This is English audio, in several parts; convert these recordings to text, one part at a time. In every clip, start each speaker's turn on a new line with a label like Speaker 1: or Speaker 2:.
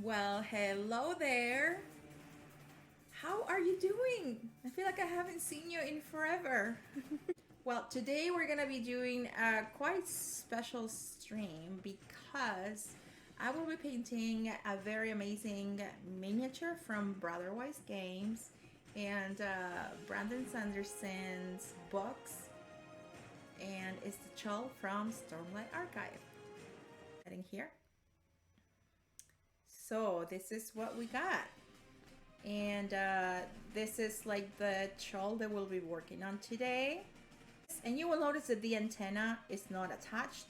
Speaker 1: Well, hello there. How are you doing? I feel like I haven't seen you in forever. Well, today we're gonna be doing a quite special stream because I will be painting a very amazing miniature from Brotherwise Games and Brandon Sanderson's books, and it's the Chull from Stormlight Archive. Heading here. So this is what we got, and this is like the Chull that we'll be working on today. And you will notice that the antenna is not attached.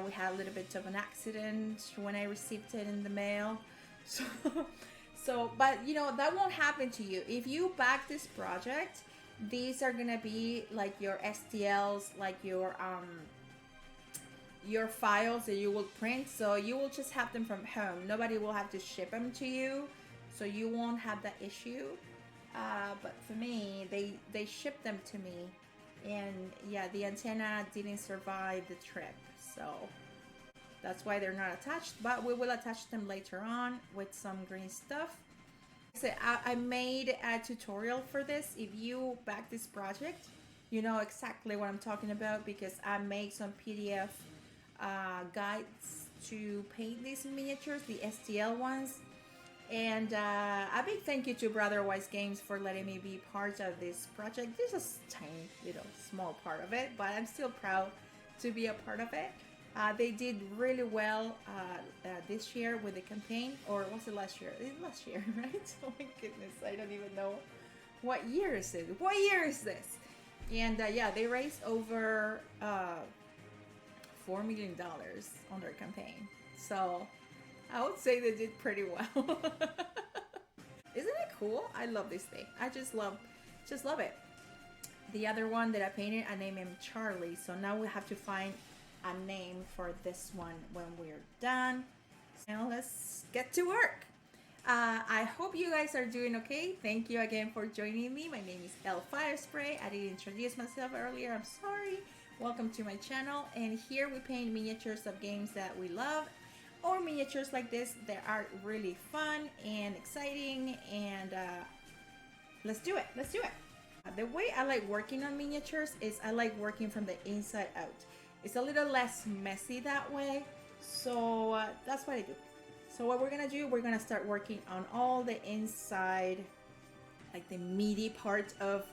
Speaker 1: We had a little bit of an accident when I received it in the mail. But you know, that won't happen to you. If you back this project, these are gonna be like your STLs, like your files that you will print. So you will just have them from home. Nobody will have to ship them to you. So you won't have that issue. But for me, they shipped them to me. And yeah, the antenna didn't survive the trip, so that's why they're not attached, but we will attach them later on with some green stuff. So I made a tutorial for this. If you back this project, you know exactly what I'm talking about, because I made some PDF guides to paint these miniatures, the STL ones. And a big thank you to Brotherwise Games for letting me be part of this project. This is a tiny little small part of it, but I'm still proud to be a part of it. They did really well this year with the campaign, or was it last year? It was last year, right? Oh my goodness, I don't even know what year is it. What year is this? And yeah, they raised over $4 million on their campaign. So I would say they did pretty well. Isn't it cool? I love this thing. I just love it. The other one that I painted, I named him Charlie. So now we have to find a name for this one when we're done. Now let's get to work. I hope you guys are doing okay. Thank you again for joining me. My name is Elle FireSpray. I didn't introduce myself earlier. I'm sorry. Welcome to my channel. And here we paint miniatures of games that we love, or miniatures like this that are really fun and exciting, and let's do it. The way I like working on miniatures is I like working from the inside out. It's a little less messy that way, so that's what I do. So what we're gonna do, we're gonna start working on all the inside, like the meaty part of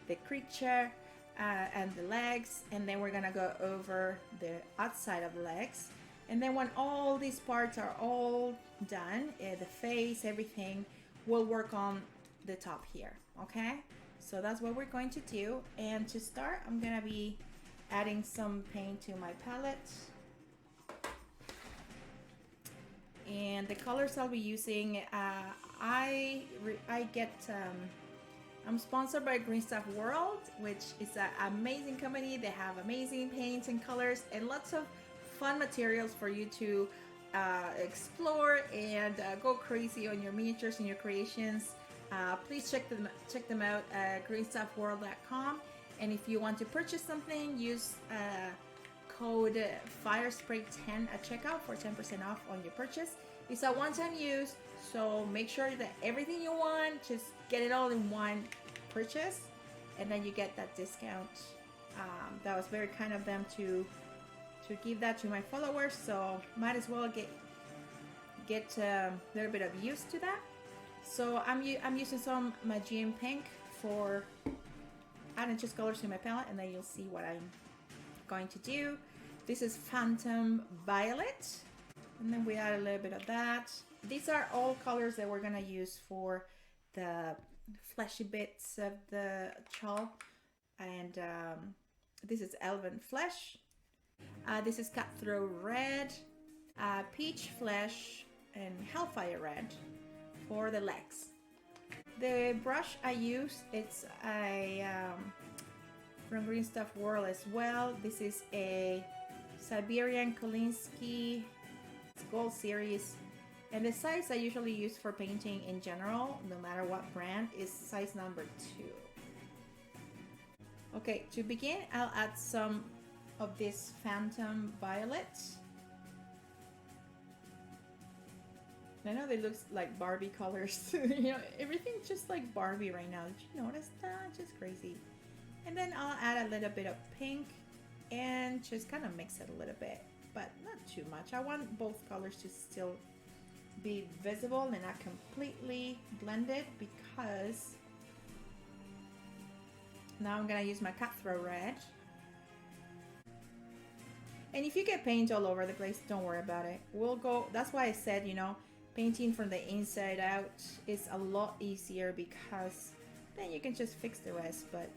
Speaker 1: the creature and the legs, and then we're gonna go over the outside of the legs. And then when all these parts are all done, the face, everything, we'll work on the top here, okay? So that's what we're going to do. And to start, I'm gonna be adding some paint to my palette. And the colors I'll be using, I'm sponsored by Green Stuff World, which is an amazing company. They have amazing paints and colors and lots of fun materials for you to explore and go crazy on your miniatures and your creations. Please check them out at greenstuffworld.com. And if you want to purchase something, use code FireSpray10 at checkout for 10% off on your purchase. It's a one-time use, so make sure that everything you want, just get it all in one purchase, and then you get that discount. That was very kind of them to give that to my followers, so might as well get a little bit of use to that. So I'm using some Majin Pink for adding just colors to my palette, and then you'll see what I'm going to do. This is Phantom Violet, and then we add a little bit of that. These are all colors that we're gonna use for the fleshy bits of the Chull, and this is Elvish Flesh. This is Cutthroat Red, Peach Flesh, and Hellfire Red for the legs. The brush I use, it's a from Green Stuff World as well. This is a Siberian Kolinsky Gold Series, and the size I usually use for painting in general, no matter what brand, is size number 2. Okay, to begin, I'll add some of this Phantom Violet. I know they look like Barbie colors. You know, everything's just like Barbie right now. Did you notice that? Just crazy. And then I'll add a little bit of pink and just kind of mix it a little bit, but not too much. I want both colors to still be visible and not completely blended, because now I'm gonna use my Cutthroat Red. And if you get paint all over the place, don't worry about it. We'll go, that's why I said, you know, painting from the inside out is a lot easier, because then you can just fix the rest. But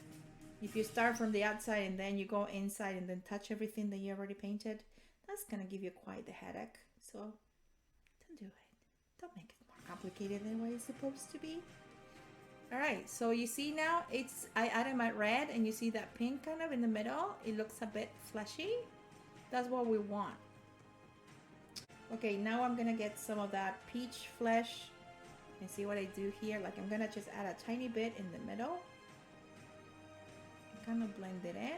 Speaker 1: if you start from the outside and then you go inside and then touch everything that you already painted, that's gonna give you quite the headache. So don't do it. Don't make it more complicated than what it's supposed to be. All right, so you see now I added my red, and you see that pink kind of in the middle. It looks a bit fleshy. That's what we want. Okay, now I'm gonna get some of that peach flesh, and see what I do here. Like, I'm gonna just add a tiny bit in the middle, kind of blend it in.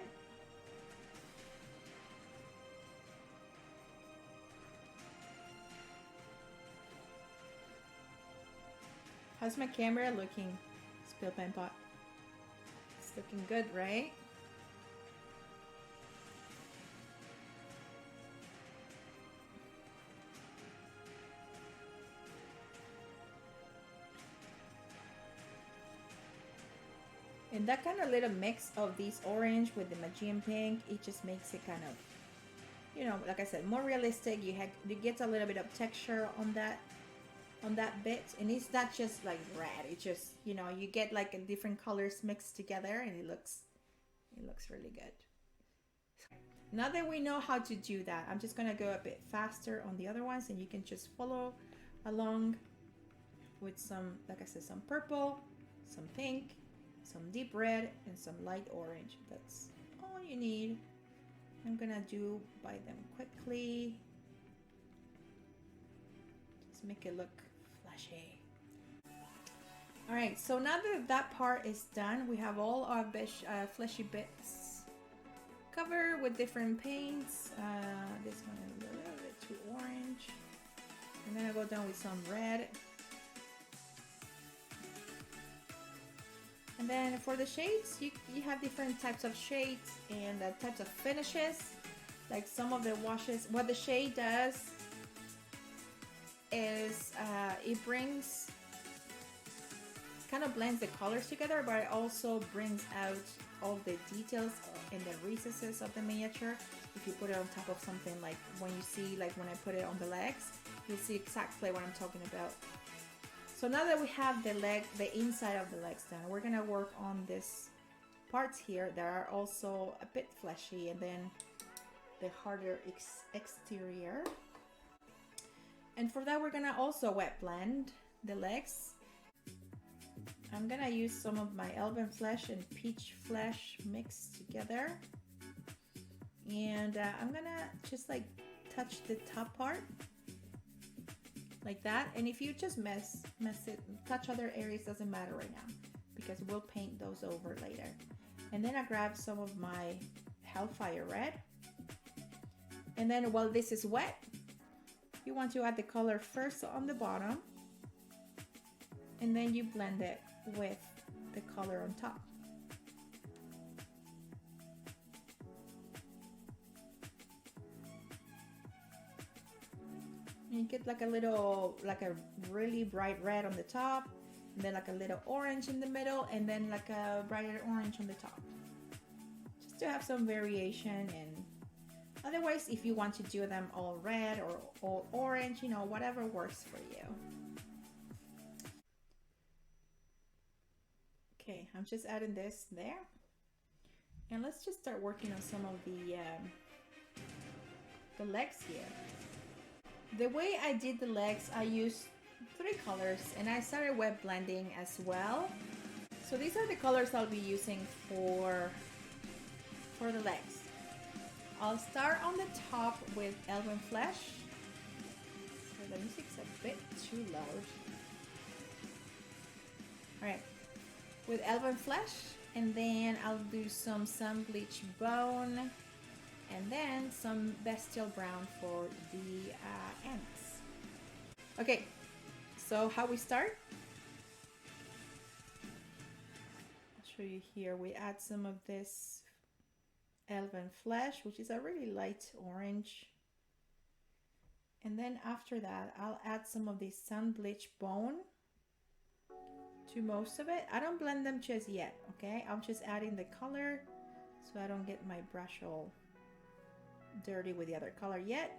Speaker 1: How's my camera looking? Spill Pen Pot. It's looking good, right? And that kind of little mix of this orange with the Majin Pink, it just makes it kind of, you know, like I said, more realistic. You get a little bit of texture on that bit, and it's not just like red. It's just, you know, you get like a different colors mixed together, and it looks really good. Now that we know how to do that, I'm just gonna go a bit faster on the other ones, and you can just follow along with some, like I said, some purple, some pink, some deep red, and some light orange. That's all you need. I'm gonna do by them quickly. Just make it look flashy. All right, so now that that part is done, we have all our fleshy bits covered with different paints. This one is a little bit too orange. I'm gonna go down with some red. And then for the shades, you have different types of shades and types of finishes. Like some of the washes, what the shade does is it brings, kind of blends the colors together, but it also brings out all the details in the recesses of the miniature. If you put it on top of something, like when you see, like when I put it on the legs, you'll see exactly what I'm talking about. So now that we have the inside of the legs done, we're gonna work on these parts here that are also a bit fleshy, and then the harder exterior. And for that, we're gonna also wet blend the legs. I'm gonna use some of my Elvish Flesh and Peach Flesh mixed together. And I'm gonna just like touch the top part like that. And if you just mess it, touch other areas, doesn't matter right now, because we'll paint those over later. And then I grab some of my Hellfire Red. And then while this is wet, you want to add the color first on the bottom, and then you blend it with the color on top. You get like a little, like a really bright red on the top, and then like a little orange in the middle, and then like a brighter orange on the top, just to have some variation. And otherwise, if you want to do them all red or all orange, you know, whatever works for you. Okay, I'm just adding this there, and let's just start working on some of the legs here. The way I did the legs, I used 3 colors, and I started wet blending as well. So these are the colors I'll be using for the legs. I'll start on the top with Elvish Flesh. So the music's a bit too loud. Alright, with Elvish Flesh, and then I'll do some Sun Bleach Bone, and then some Bestial Brown for the ends. Okay, So how we start? I'll show you here. We add some of this Elvish Flesh, which is a really light orange. And then after that, I'll add some of the sun bleach bone to most of it. I don't blend them just yet, okay? I'm just adding the color so I don't get my brush all dirty with the other color yet.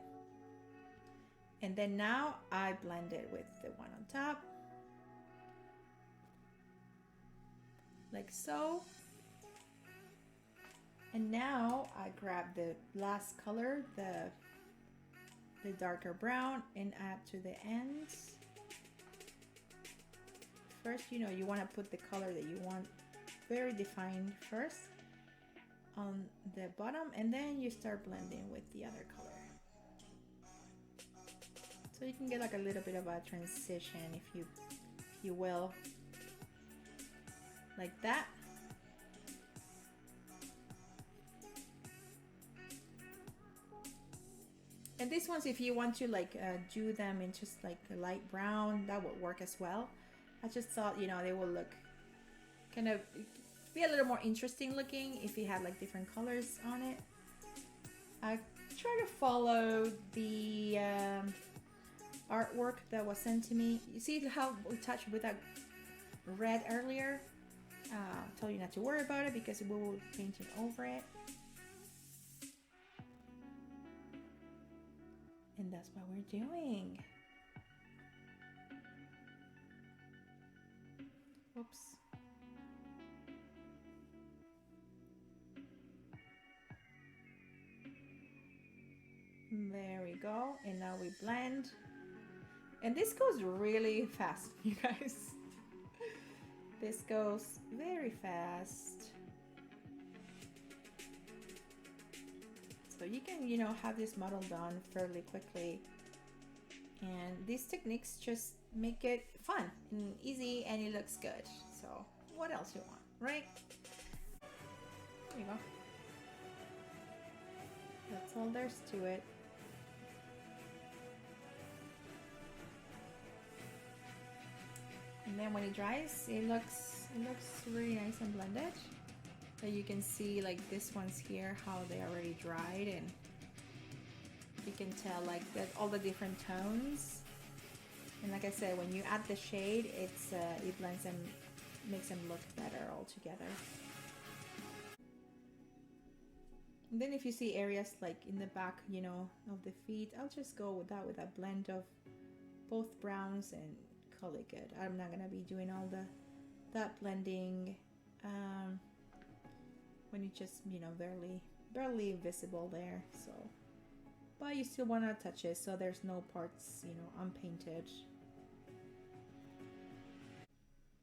Speaker 1: And then now I blend it with the one on top, like so. And now I grab the last color, the darker brown, and add to the ends. First, you know, you want to put the color that you want very defined first on the bottom, and then you start blending with the other color. So you can get like a little bit of a transition, if you will, like that. And these ones, if you want to like do them in just like a light brown, that would work as well. I just thought, you know, they will look kind of be a little more interesting looking if you had like different colors on it. I try to follow the artwork that was sent to me. You see how we touched with that red earlier? I told you not to worry about it because we will paint it over it. And that's what we're doing. Oops. There we go. And now we blend. And this goes really fast, you guys. This goes very fast. So you can, you know, have this model done fairly quickly. And these techniques just make it fun and easy, and it looks good. So what else you want, right? There you go. That's all there's to it. And then when it dries, it looks really nice and blended. So you can see like this one's here, how they already dried, and you can tell like that all the different tones. And like I said, when you add the shade, it blends them, makes them look better all together. And then if you see areas like in the back, you know, of the feet, I'll just go with that, with a blend of both browns, and call it good. I'm not gonna be doing all that blending when you just, you know, barely visible there. So, but you still want to touch it so there's no parts, you know, unpainted.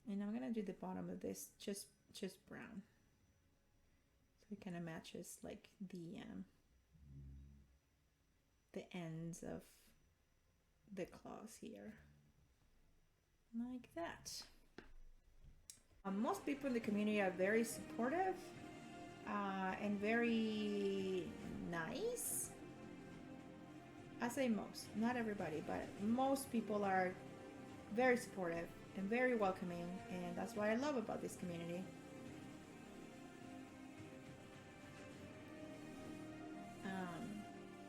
Speaker 1: And I'm gonna do the bottom of this just brown, so it kind of matches like the ends of the claws here, like that. Most people in the community are very supportive and very nice. I say most, not everybody, but most people are very supportive and very welcoming, and that's what I love about this community.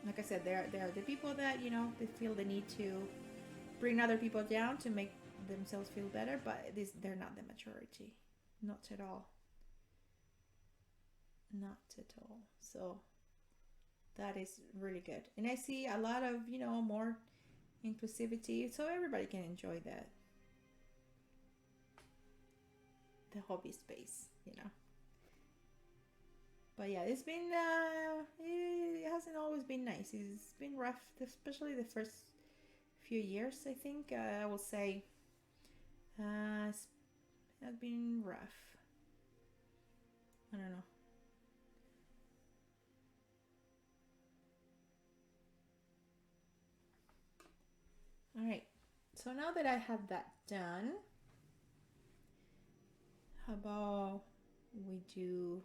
Speaker 1: Like I said, there are the people that, you know, they feel the need to bring other people down to make themselves feel better, but they're not the majority, not at all, not at all. So that is really good, and I see a lot of, you know, more inclusivity, so everybody can enjoy the hobby space, you know. But yeah, it's been it hasn't always been nice. It's been rough, especially the first few years. I think I will say it has been rough. I don't know. All right, so now that I have that done, how about we do,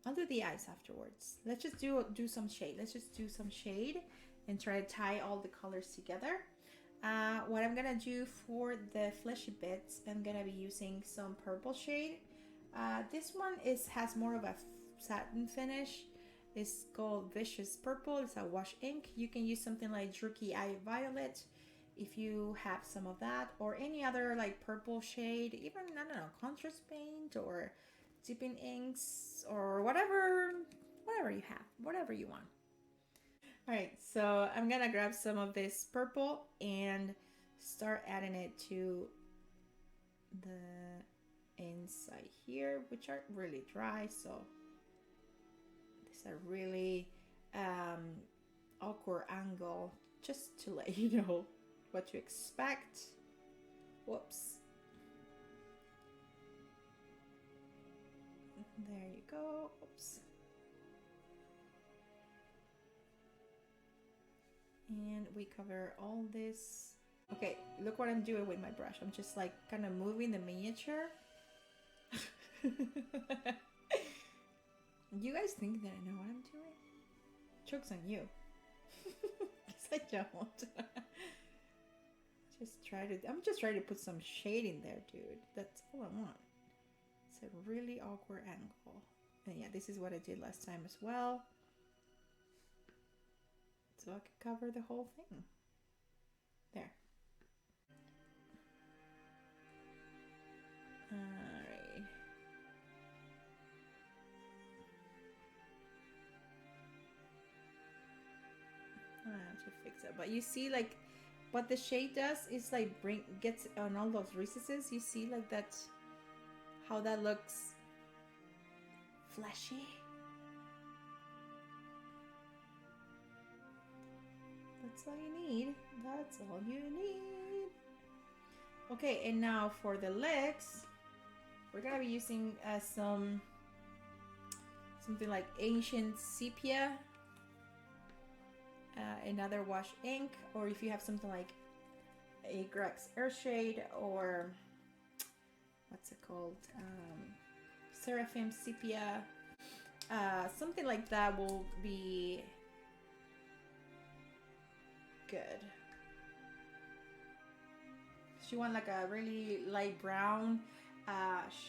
Speaker 1: I'll do the eyes afterwards. Let's just do some shade. Let's just do some shade and try to tie all the colors together. What I'm gonna do for the fleshy bits, I'm gonna be using some purple shade. This one has more of a satin finish. It's called Vicious Purple. It's a wash ink. You can use something like Jerky Eye Violet if you have some of that, or any other like purple shade, even, I don't know, contrast paint or dipping inks or whatever you have, whatever you want. All right, so I'm gonna grab some of this purple and start adding it to the inside here, which are really dry, so these are really awkward angle, just to let you know what to expect. Whoops. There you go. Oops. And we cover all this. Okay, look what I'm doing with my brush. I'm just like kind of moving the miniature. You guys think that I know what I'm doing? Joke's on you. Because I don't. I'm just trying to put some shade in there, dude. That's all I want. It's a really awkward angle. And yeah, this is what I did last time as well. So I can cover the whole thing. There. Alright. I have to fix it. But you see, like, what the shade does is like gets on all those recesses. You see, like, that's how that looks fleshy. That's all you need. That's all you need. Okay, and now for the legs, we're gonna be using something like Ancient Sepia, another wash ink, or if you have something like a Grex Earthshade, or what's it called, Seraphim Sepia, something like that will be good. So you want like a really light brown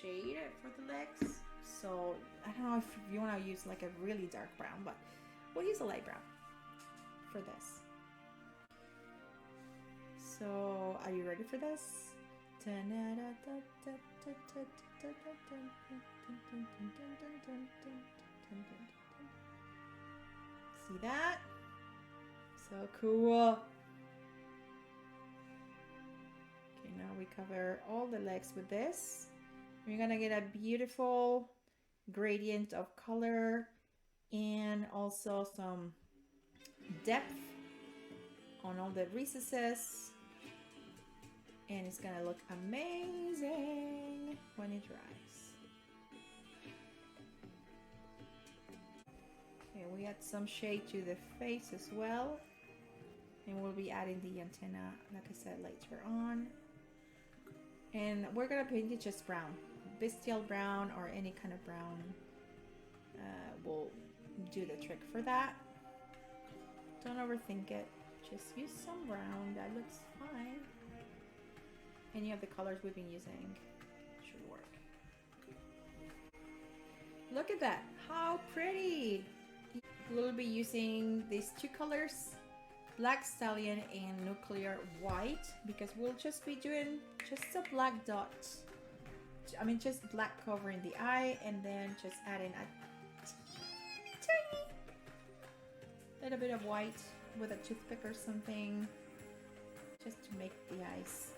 Speaker 1: shade for the legs. So I don't know if you want to use like a really dark brown, but we'll use a light brown for this. So are you ready for this? See that? So cool. Okay, now we cover all the legs with this. You're gonna get a beautiful gradient of color and also some depth on all the recesses, and it's gonna look amazing when it dries. Okay, we add some shade to the face as well, and we'll be adding the antenna, like I said, later on. And we're gonna paint it just brown. Bestial brown or any kind of brown will do the trick for that. Don't overthink it. Just use some brown. That looks fine. Any of the colors we've been using should work. Look at that. How pretty. We'll be using these two colors, Black Stallion and Nuclear White, because we'll just be doing just a black dot. I mean, just black covering the eye, and then just adding a tiny little bit of white with a toothpick or something, just to make the eyes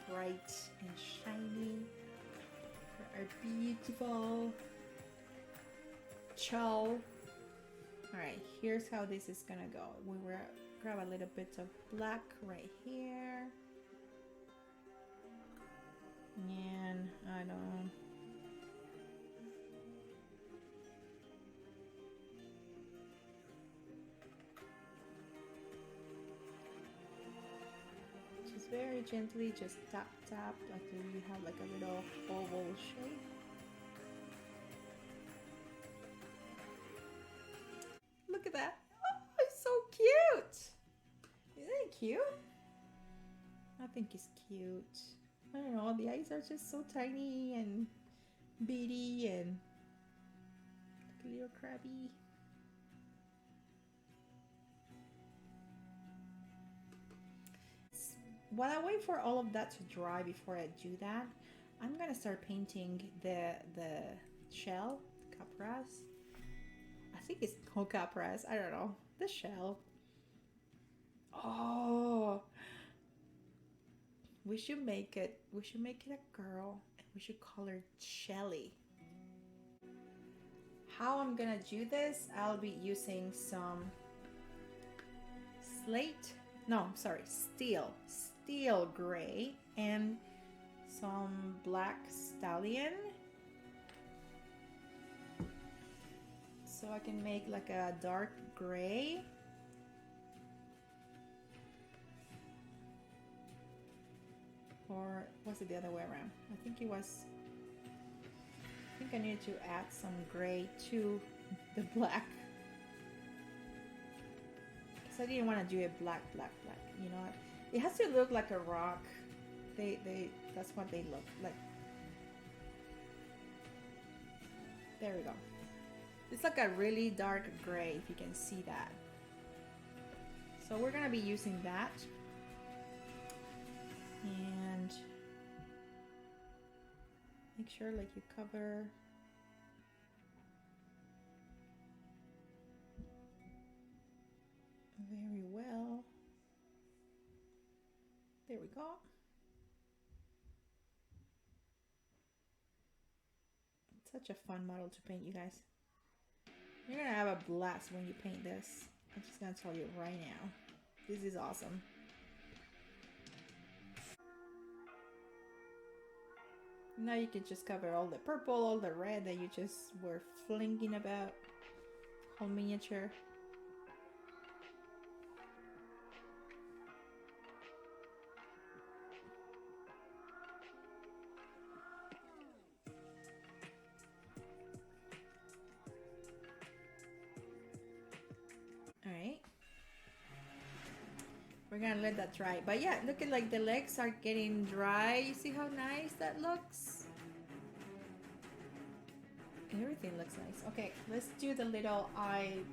Speaker 1: bright and shiny for our beautiful Chull. Alright, here's how this is gonna go. We will grab a little bit of black right here. And I don't... Just very gently, just tap tap, like you have like a little oval shape. Look at that. Oh, it's so cute. Isn't it cute? think it's cute. I don't know, the eyes are just so tiny and beady and like a little crabby. While I wait for all of that to dry before I do that, I'm gonna start painting the shell, capras. I think it's called capras. I don't know, the shell. Oh, we should make it. We should make it a girl, and we should call her Shelly. How I'm gonna do this? I'll be using some slate. No, sorry, steel gray and some black Stallion, so I can make like a dark gray. Or was it the other way around? I think it was. I think I needed to add some gray to the black, because I didn't want to do a black. You know, it has to look like a rock. That's what they look like. There we go. It's like a really dark gray, if you can see that. So we're gonna be using that. And make sure like you cover very well. There we go. It's such a fun model to paint, you guys. You're gonna have a blast when you paint this. I'm just gonna tell you right now. This is awesome. Now you can just cover all the purple, all the red that you just were flinging about. Whole miniature. Alright. We're gonna let that dry. But yeah, look at like the legs are getting dry. You see how nice that looks? Everything looks nice. Okay, let's do the little eye.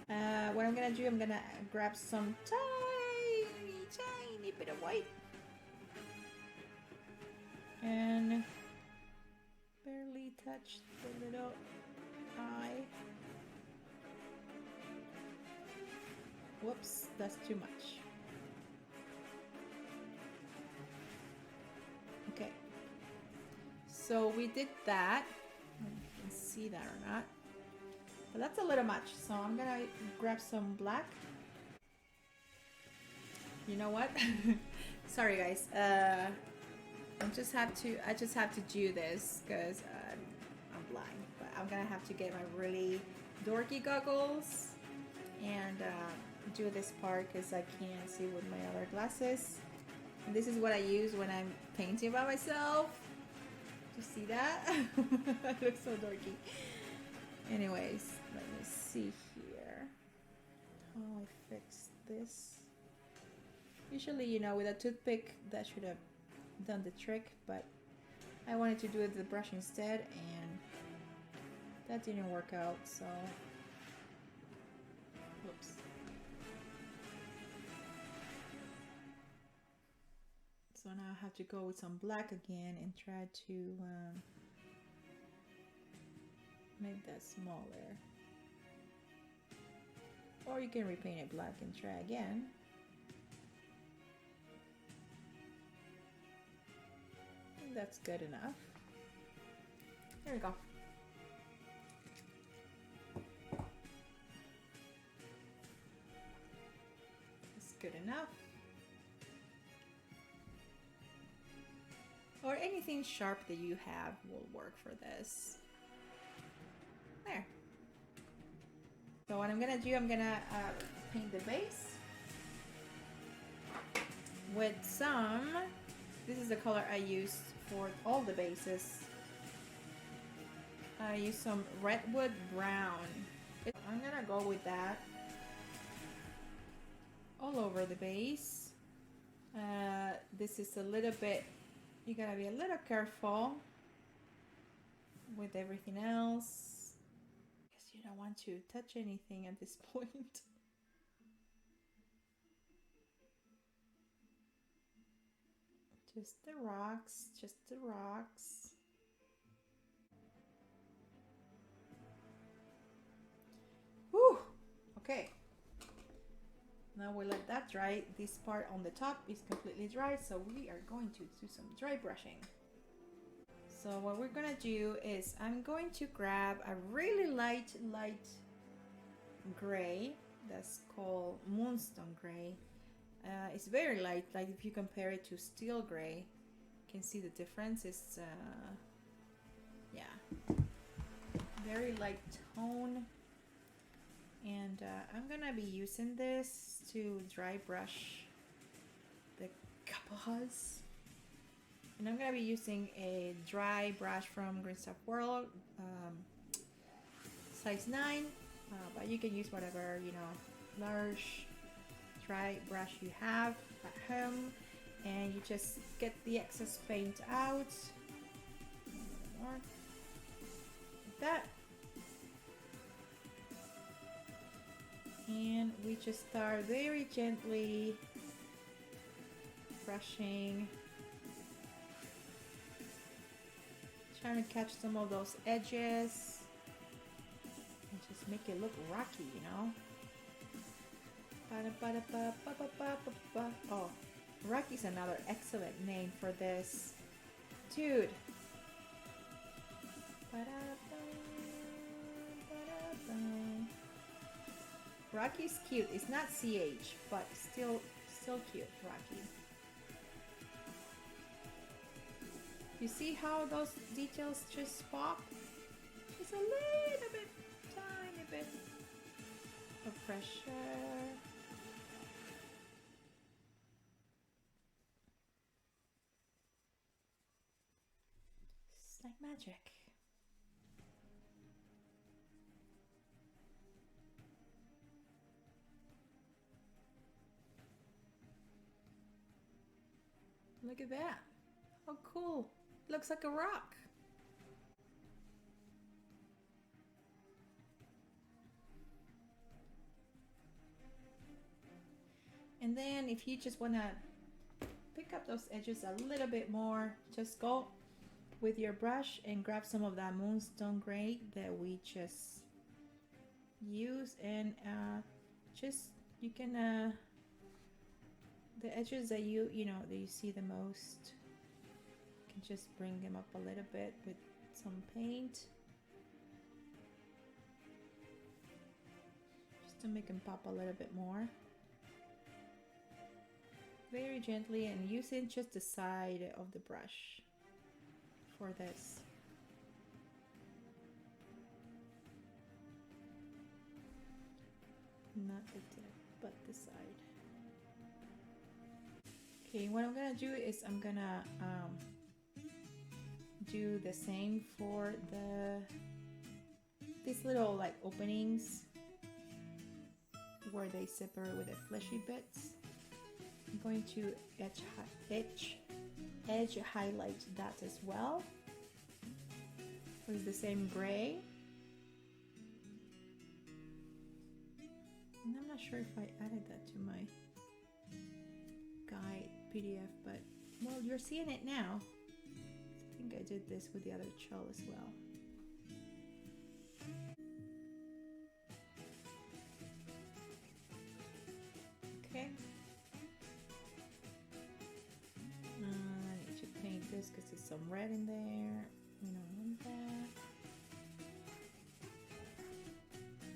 Speaker 1: What I'm gonna do, I'm gonna grab some tiny bit of white. And barely touch the little eye. Whoops, that's too much. Okay, so we did that. I don't know if you can see that or not, but that's a little much. So I'm gonna grab some black. You know what? Sorry guys. I just have to do this because I'm blind. But I'm gonna have to get my really dorky goggles and do this part because I can't see with my other glasses. And this is what I use when I'm painting by myself. You see that? I look so dorky. Anyways, let me see here how I fix this. Usually, you know, with a toothpick that should have done the trick, but I wanted to do it with the brush instead, and that didn't work out, so whoops. So now I have to go with some black again and try to make that smaller. Or you can repaint it black and try again. I think that's good enough. There we go. That's good enough. Or anything sharp that you have will work for this. There. So what I'm gonna do, I'm gonna paint the base with some, this is the color I used for all the bases. I use some Redwood Brown. I'm gonna go with that all over the base. This is a little bit, you gotta be a little careful with everything else because you don't want to touch anything at this point. Just the rocks, just the rocks. Whew! Okay. Now we let that dry. This part on the top is completely dry, so we are going to do some dry brushing. So what we're gonna do is I'm going to grab a really light gray that's called Moonstone Grey. It's very light, like if you compare it to steel gray, you can see the difference. It's yeah, very light tone. And I'm gonna be using this to dry brush the capas. And I'm gonna be using a dry brush from Green Stuff World, size 9, but you can use whatever, you know, large dry brush you have at home, and you just get the excess paint out. More like that. And we just start very gently brushing, trying to catch some of those edges and just make it look rocky, you know. Oh, Rocky's another excellent name for this. Dude. Rocky's cute. It's not CH, but still cute, Rocky. You see how those details just pop? Just a little bit, tiny bit of pressure. It's like magic. Look at that. How cool. Looks like a rock. And then if you just want to pick up those edges a little bit more, just go with your brush and grab some of that Moonstone Grey that we just used, and just, you can the edges that you know that you see the most, you can just bring them up a little bit with some paint just to make them pop a little bit more, very gently, and using just the side of the brush for this. Not the tip, but the side. Okay, what I'm gonna do is I'm gonna do the same for these little like openings where they separate with the fleshy bits. I'm going to edge highlight that as well with the same gray. And I'm not sure if I added that to my guide PDF, but well, you're seeing it now. I think I did this with the other Chull as well. Okay. I need to paint this because there's some red in there. We don't want that.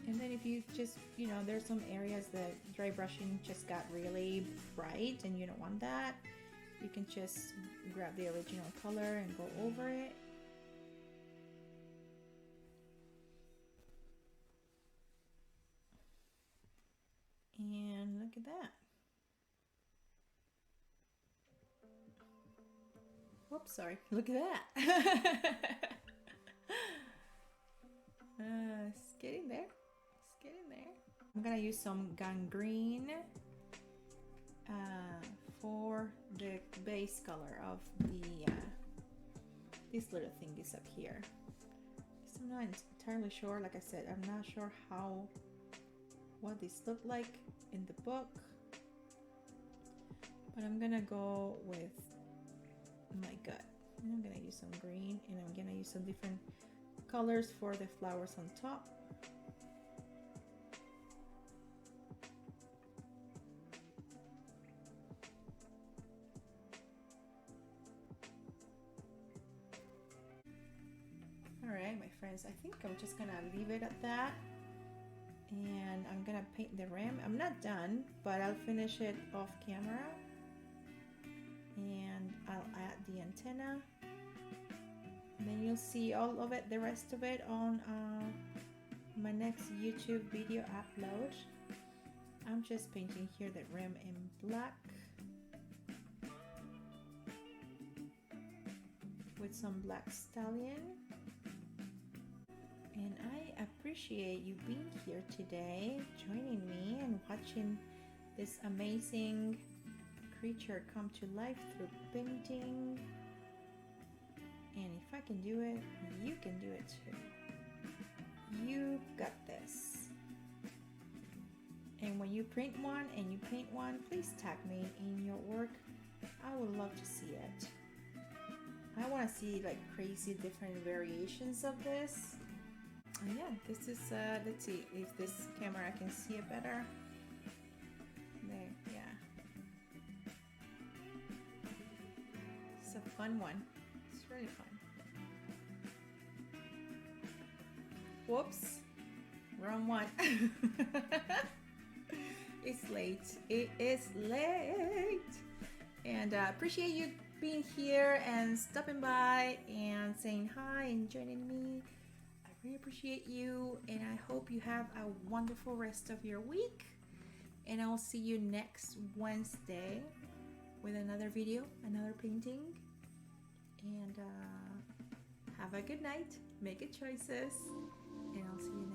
Speaker 1: And then if you just, you know, there's some areas that dry brushing just got really bright and you don't want that, you can just grab the original color and go over it. And look at that. Whoops, sorry. Look at that. It's getting there. It's getting there. I'm gonna use some Gangrene for the base color of the these little thingies up here. So I'm not entirely sure. Like I said, I'm not sure what these look like in the book, but I'm gonna go with my gut. And I'm gonna use some green, and I'm gonna use some different colors for the flowers on top. All right, my friends, I think I'm just gonna leave it at that, and I'm gonna paint the rim. I'm not done, but I'll finish it off camera, and I'll add the antenna, and then you'll see all of it, the rest of it, on my next YouTube video upload. I'm just painting here the rim in black with some black Stallion. And I appreciate you being here today, joining me and watching this amazing creature come to life through painting. And if I can do it, you can do it too. You got this. And when you print one and you paint one, please tag me in your work. I would love to see it. I want to see like crazy different variations of this. And yeah, this is, let's see if this camera can see it better. There, yeah. It's a fun one. It's really fun. Whoops, wrong one. It's late. It is late. And appreciate you being here and stopping by and saying hi and joining me. I really appreciate you, and I hope you have a wonderful rest of your week. And I'll see you next Wednesday with another video, another painting. And have a good night. Make good choices. And I'll see you